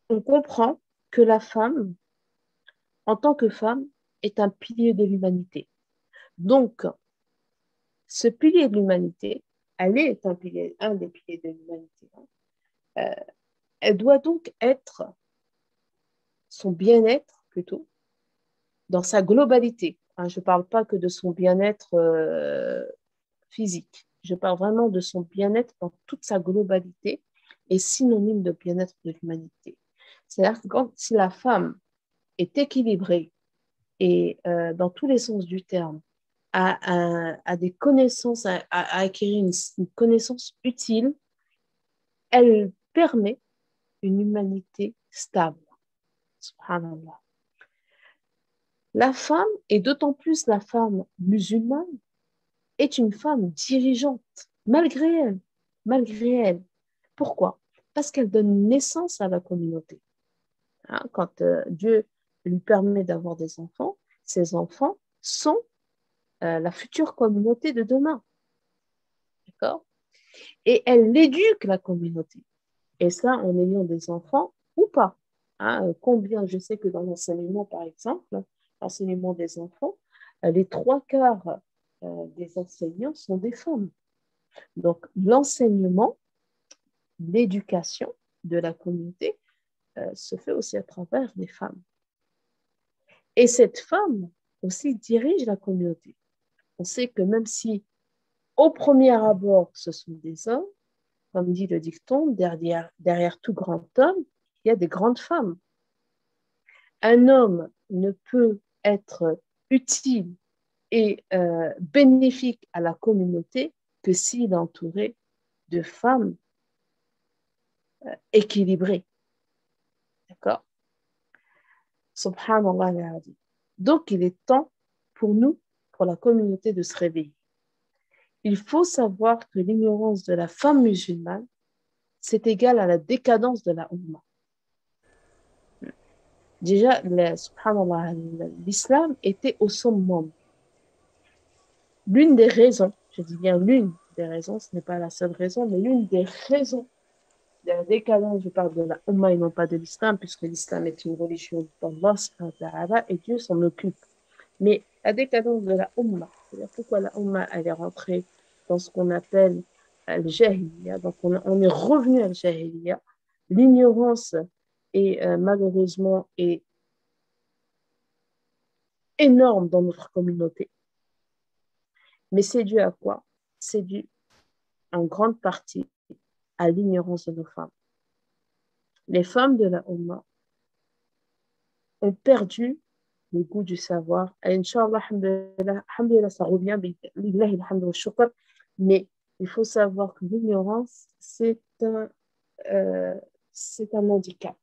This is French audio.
on comprend que la femme, en tant que femme, est un pilier de l'humanité. Donc, ce pilier de l'humanité, elle est un des piliers de l'humanité, hein. Euh, Elle doit donc être, son bien-être plutôt, dans sa globalité, hein. Je ne parle pas que de son bien-être physique. Je parle vraiment de son bien-être dans toute sa globalité et synonyme de bien-être de l'humanité. C'est-à-dire que si la femme est équilibrée et dans tous les sens du terme, a des connaissances, a acquérir une connaissance utile, elle permet une humanité stable. Subhanallah. La femme, et d'autant plus la femme musulmane, est une femme dirigeante, malgré elle, malgré elle. Pourquoi? Parce qu'elle donne naissance à la communauté. Hein, quand Dieu lui permet d'avoir des enfants, ces enfants sont la future communauté de demain. D'accord? Et elle éduque la communauté. Et ça, en ayant des enfants ou pas. Hein, combien, je sais que dans l'enseignement, par exemple, l'enseignement des enfants, les trois quarts des enseignants sont des femmes. Donc, l'enseignement, l'éducation de la communauté se fait aussi à travers les femmes. Et cette femme aussi dirige la communauté. On sait que même si au premier abord ce sont des hommes, comme dit le dicton, derrière tout grand homme, il y a des grandes femmes. Un homme ne peut être utile et bénéfique à la communauté que s'il est entouré de femmes équilibrées. D'accord? Subhanallah. Donc, il est temps pour nous, pour la communauté, de se réveiller. Il faut savoir que l'ignorance de la femme musulmane, c'est égal à la décadence de la Ummah. Déjà, subhanallah, l'islam était au summum. L'une des raisons, je dis bien l'une des raisons, ce n'est pas la seule raison, mais l'une des raisons de la décadence, je parle de la Ummah et non pas de l'islam, puisque l'islam est une religion d'Allah et Dieu s'en occupe. Mais la décadence de la Ummah, c'est-à-dire pourquoi la Ummah elle est rentrée dans ce qu'on appelle al-Jahiliya, donc on est revenu à al-Jahiliya, l'ignorance est malheureusement est énorme dans notre communauté. Mais c'est dû à quoi? C'est dû en grande partie à l'ignorance de nos femmes. Les femmes de la Ummah ont perdu le goût du savoir. Et Inch'Allah, alhamdulillah, ça revient, mais il faut savoir que l'ignorance, euh, c'est un handicap.